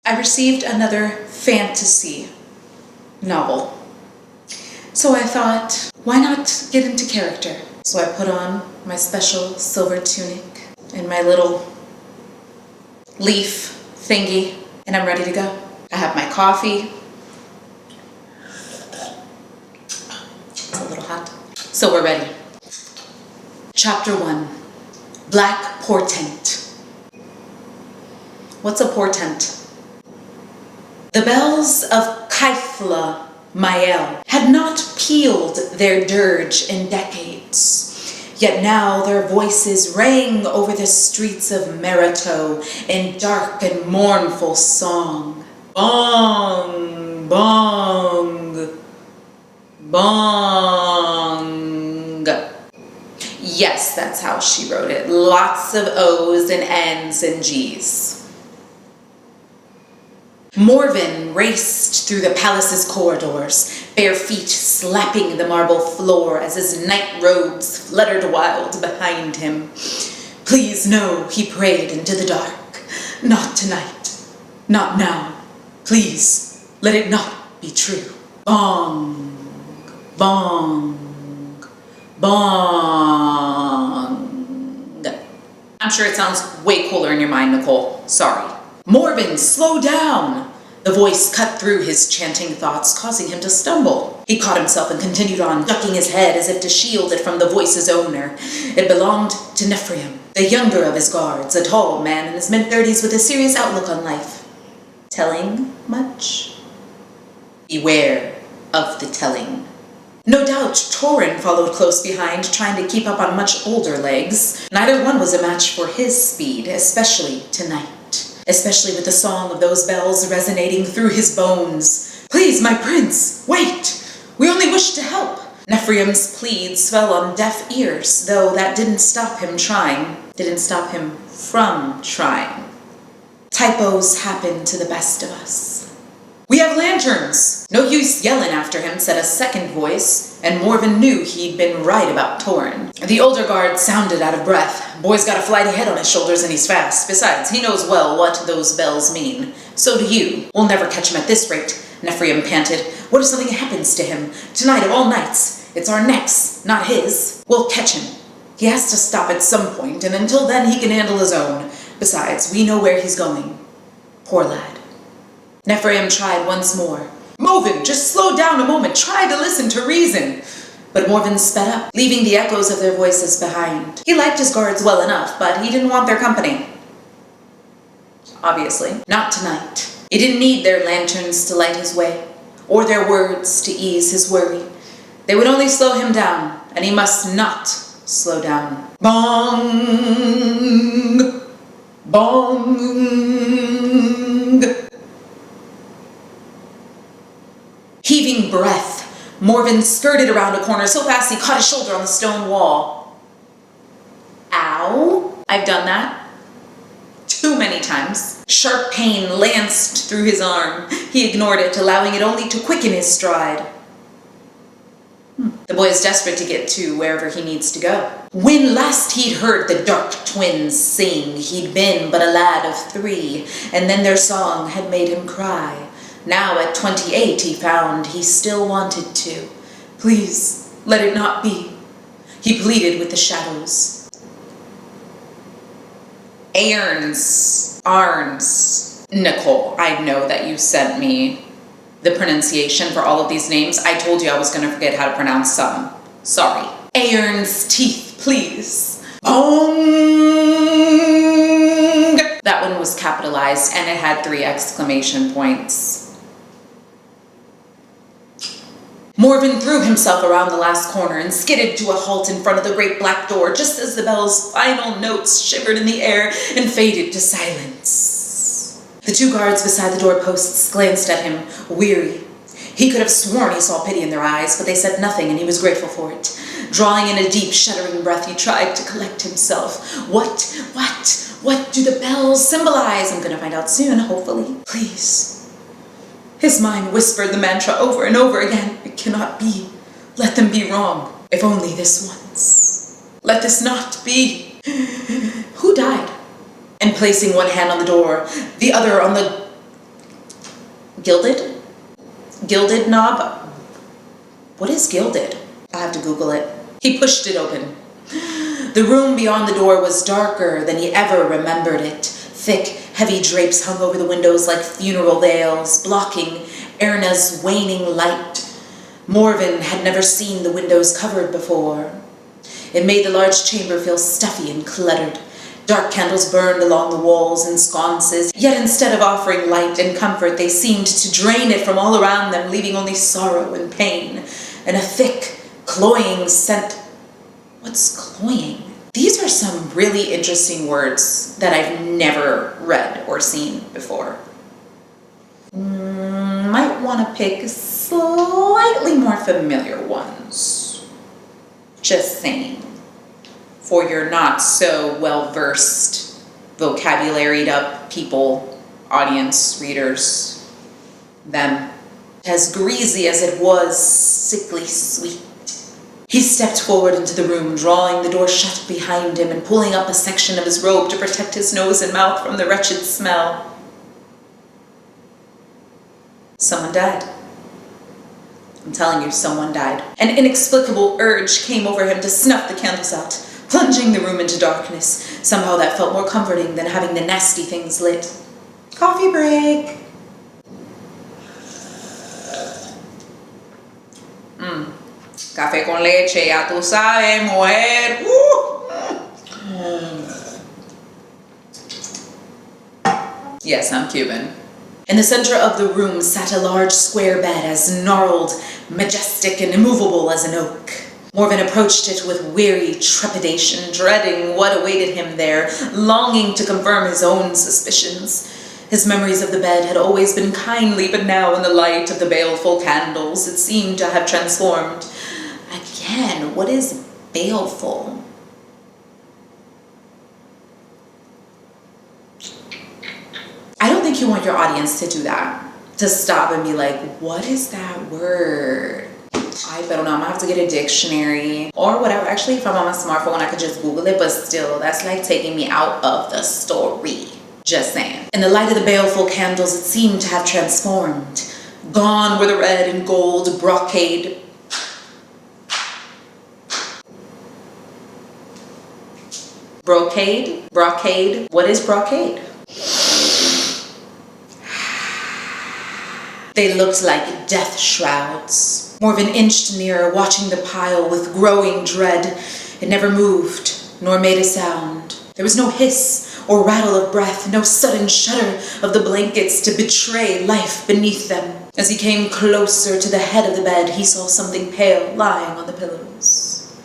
I received another fantasy novel. So I thought, why not get into character? So I put on my special silver tunic and my little leaf thingy, and I'm ready to go. I have my coffee. It's a little hot. So we're ready. Chapter 1. Black Portent. What's a portent? The bells of Kaithla Mael had not pealed their dirge in decades, yet now their voices rang over the streets of Merito in dark and mournful song. Bong, bong, bong. Yes, that's how she wrote it. Lots of O's and N's and G's. Morven raced through the palace's corridors, bare feet slapping the marble floor as his night robes fluttered wild behind him. Please no, he prayed into the dark. Not tonight. Not now. Please, let it not be true. Bong, bong, bong. I'm sure it sounds way cooler in your mind, Nicole. Sorry. Morven, slow down! The voice cut through his chanting thoughts, causing him to stumble. He caught himself and continued on, ducking his head as if to shield it from the voice's owner. It belonged to Nephrium, the younger of his guards, a tall man in his mid-30s with a serious outlook on life. Telling much? Beware of the telling. No doubt Torin followed close behind, trying to keep up on much older legs. Neither one was a match for his speed, especially tonight. Especially with the song of those bells resonating through his bones. Please, my prince, wait! We only wish to help! Nephrium's pleads fell on deaf ears, though that didn't stop him trying. Didn't stop him from trying. Typos happen to the best of us. We have lanterns! No use yelling after him, said a second voice, and Morven knew he'd been right about Torin. The older guard sounded out of breath. Boy's got a flighty head on his shoulders and he's fast. Besides, he knows well what those bells mean. So do you. We'll never catch him at this rate, Nephrium panted. What if something happens to him? Tonight of all nights. It's our necks, not his. We'll catch him. He has to stop at some point, and until then he can handle his own. Besides, we know where he's going. Poor lad. Nephrium tried once more. Morven, just slow down a moment. Try to listen to reason. But Morven sped up, leaving the echoes of their voices behind. He liked his guards well enough, but he didn't want their company. Obviously. Not tonight. He didn't need their lanterns to light his way, or their words to ease his worry. They would only slow him down, and he must not slow down. Bong! Bong! Heaving breath, Morven skirted around a corner so fast he caught his shoulder on the stone wall. Ow! I've done that. Too many times. Sharp pain lanced through his arm. He ignored it, allowing it only to quicken his stride. The boy is desperate to get to wherever he needs to go. When last he'd heard the dark twins sing, he'd been but a lad of 3, and then their song had made him cry. Now at 28 he found he still wanted to. Please, let it not be. He pleaded with the shadows. Arns. Nicole, I know that you sent me the pronunciation for all of these names. I told you I was going to forget how to pronounce some. Sorry. Aern's teeth, please. Bong! That one was capitalized and it had 3 exclamation points. Morven threw himself around the last corner and skidded to a halt in front of the great black door just as the bell's final notes shivered in the air and faded to silence. The 2 guards beside the doorposts glanced at him, weary. He could have sworn he saw pity in their eyes, but they said nothing and he was grateful for it. Drawing in a deep, shuddering breath, he tried to collect himself. What do the bells symbolize? I'm gonna find out soon, hopefully. Please. His mind whispered the mantra over and over again. It cannot be. Let them be wrong. If only this once. Let this not be. Who died? And placing one hand on the door, the other on the Gilded? Gilded knob? What is gilded? I'll have to Google it. He pushed it open. The room beyond the door was darker than he ever remembered it. Thick, heavy drapes hung over the windows like funeral veils, blocking Erna's waning light. Morven had never seen the windows covered before. It made the large chamber feel stuffy and cluttered. Dark candles burned along the walls and sconces, yet instead of offering light and comfort, they seemed to drain it from all around them, leaving only sorrow and pain, and a thick, cloying scent. What's cloying? These are some really interesting words that I've never read or seen before. Might want to pick slightly more familiar ones. Just saying. For your not so well-versed, vocabularied up people, audience, readers, them. As greasy as it was, sickly sweet. He stepped forward into the room, drawing the door shut behind him and pulling up a section of his robe to protect his nose and mouth from the wretched smell. Someone died. I'm telling you, someone died. An inexplicable urge came over him to snuff the candles out, plunging the room into darkness. Somehow that felt more comforting than having the nasty things lit. Coffee break. Café con leche, ya tú sabes, mujer. Yes, I'm Cuban. In the center of the room sat a large square bed, as gnarled, majestic, and immovable as an oak. Morven approached it with weary trepidation, dreading what awaited him there, longing to confirm his own suspicions. His memories of the bed had always been kindly, but now in the light of the baleful candles, it seemed to have transformed. Again, what is baleful? I don't think you want your audience to do that. To stop and be like, what is that word? I don't know, I'm gonna have to get a dictionary or whatever. Actually, if I'm on my smartphone, I could just Google it, but still, that's like taking me out of the story. Just saying. In the light of the baleful candles, it seemed to have transformed. Gone were the red and gold brocade. Brocade? Brocade? What is brocade? They looked like death shrouds. Morven inched nearer, watching the pile with growing dread. It never moved, nor made a sound. There was no hiss or rattle of breath, no sudden shudder of the blankets to betray life beneath them. As he came closer to the head of the bed, he saw something pale lying on the pillows.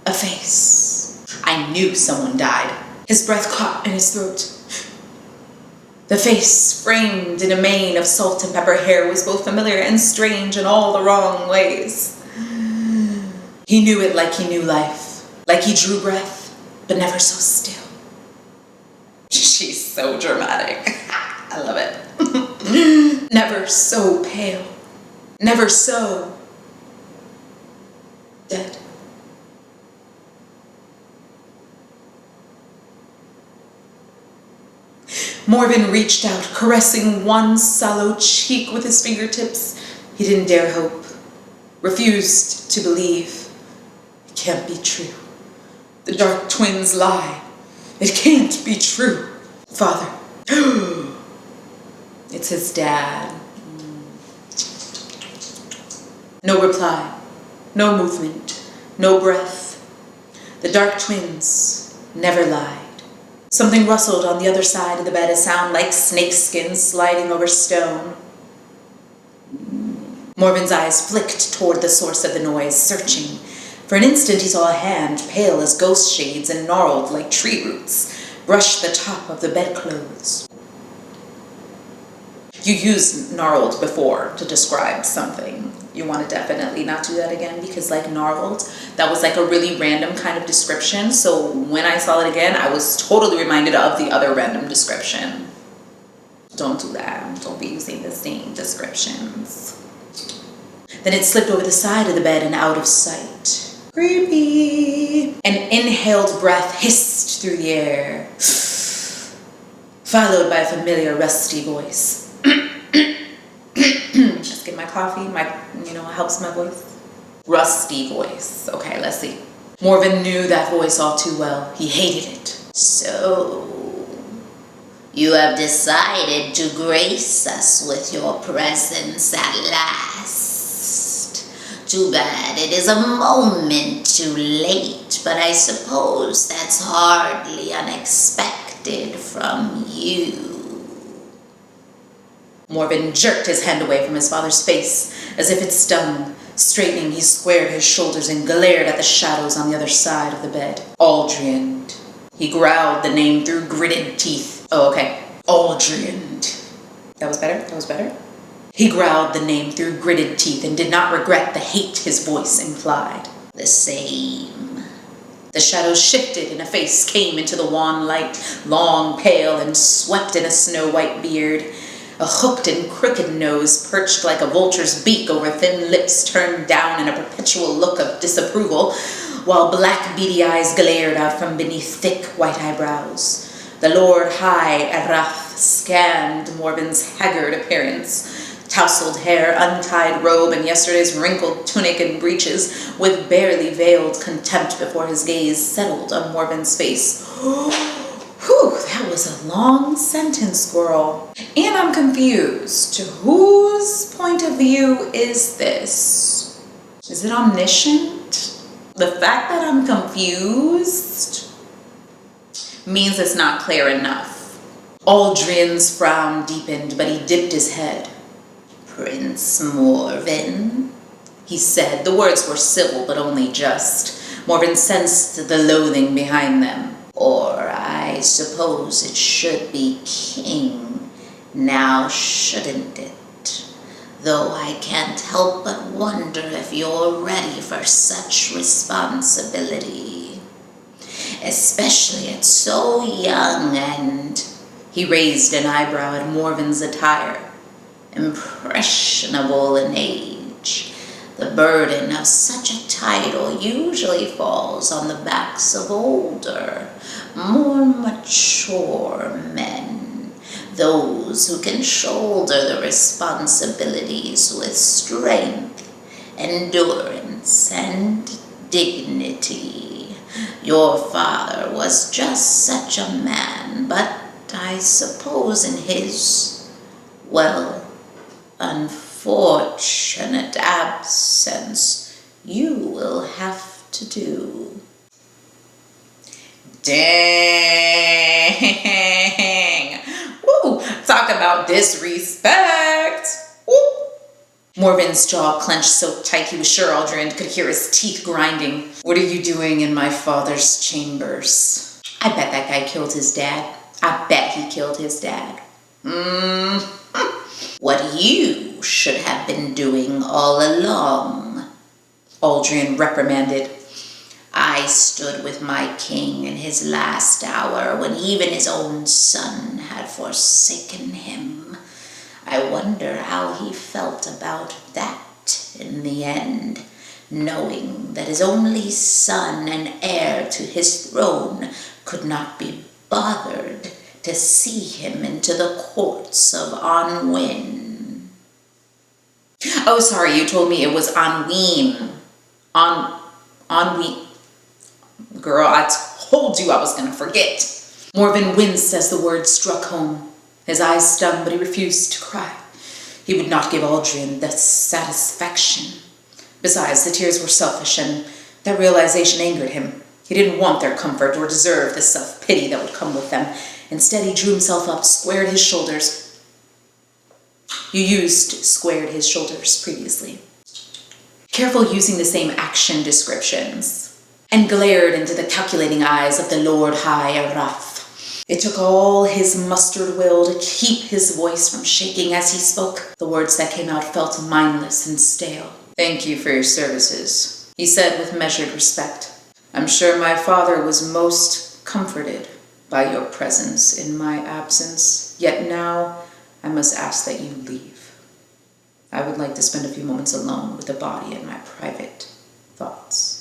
A face. I knew someone died. His breath caught in his throat. The face, framed in a mane of salt and pepper hair, was both familiar and strange in all the wrong ways. He knew it like he knew life, like he drew breath, but never so still. She's so dramatic. I love it. Never so pale, never so dead. Morven reached out, caressing one sallow cheek with his fingertips. He didn't dare hope, refused to believe. It can't be true. The dark twins lie. It can't be true. Father. It's his dad. No reply, no movement, no breath. The dark twins never lied. Something rustled on the other side of the bed, a sound like snakeskin sliding over stone. Morven's eyes flicked toward the source of the noise, searching. For an instant he saw a hand, pale as ghost shades and gnarled like tree roots, brush the top of the bedclothes. You used gnarled before to describe something. You want to definitely not do that again, because like gnarled, that was like a really random kind of description. So when I saw it again, I was totally reminded of the other random description. Don't do that. Don't be using the same descriptions. Then it slipped over the side of the bed and out of sight. Creepy. An inhaled breath hissed through the air, followed by a familiar rusty voice. coffee, helps my voice. Rusty voice. Okay, let's see. Morven knew that voice all too well. He hated it. So, you have decided to grace us with your presence at last. Too bad it is a moment too late, but I suppose that's hardly unexpected from you. Morven jerked his hand away from his father's face, as if it stung. Straightening, he squared his shoulders and glared at the shadows on the other side of the bed. Aldrian. He growled the name through gritted teeth. Oh, okay. Aldrian. That was better? He growled the name through gritted teeth and did not regret the hate his voice implied. The same. The shadows shifted and a face came into the wan light, long, pale, and swept in a snow-white beard. A hooked and crooked nose perched like a vulture's beak over thin lips turned down in a perpetual look of disapproval, while black beady eyes glared out from beneath thick white eyebrows. The Lord High Arath scanned Morven's haggard appearance. Tousled hair, untied robe, and yesterday's wrinkled tunic and breeches, with barely veiled contempt before his gaze settled on Morven's face. Whew, that was a long sentence, girl. And I'm confused. Whose point of view is this? Is it omniscient? The fact that I'm confused means it's not clear enough. Aldrian's frown deepened, but he dipped his head. Prince Morven, he said. The words were civil, but only just. Morven sensed the loathing behind them. Or I suppose it should be king, now shouldn't it? Though I can't help but wonder if you're ready for such responsibility. Especially at so young and... He raised an eyebrow at Morven's attire. Impressionable in age. The burden of such a title usually falls on the backs of older, more mature men, those who can shoulder the responsibilities with strength, endurance, and dignity. Your father was just such a man, but I suppose in his, well, unfortunate absence, you will have to do. Dang! Woo! Talk about disrespect! Woo! Morven's jaw clenched so tight he was sure Aldrin could hear his teeth grinding. What are you doing in my father's chambers? I bet that guy killed his dad. I bet he killed his dad. What you should have been doing all along, Aldrin reprimanded. I stood with my king in his last hour when even his own son had forsaken him. I wonder how he felt about that in the end, knowing that his only son and heir to his throne could not be bothered to see him into the courts of Anwen. Oh, sorry, you told me it was Anwen. Anwen. Girl, I told you I was going to forget. Morven winced as the word struck home. His eyes stung, but he refused to cry. He would not give Aldrin the satisfaction. Besides, the tears were selfish, and that realization angered him. He didn't want their comfort or deserve the self-pity that would come with them. Instead, he drew himself up, squared his shoulders. You used squared his shoulders previously. Careful using the same action descriptions. And glared into the calculating eyes of the Lord High Arath. It took all his mustered will to keep his voice from shaking as he spoke. The words that came out felt mindless and stale. Thank you for your services, he said with measured respect. I'm sure my father was most comforted by your presence in my absence, yet now I must ask that you leave. I would like to spend a few moments alone with the body and my private thoughts.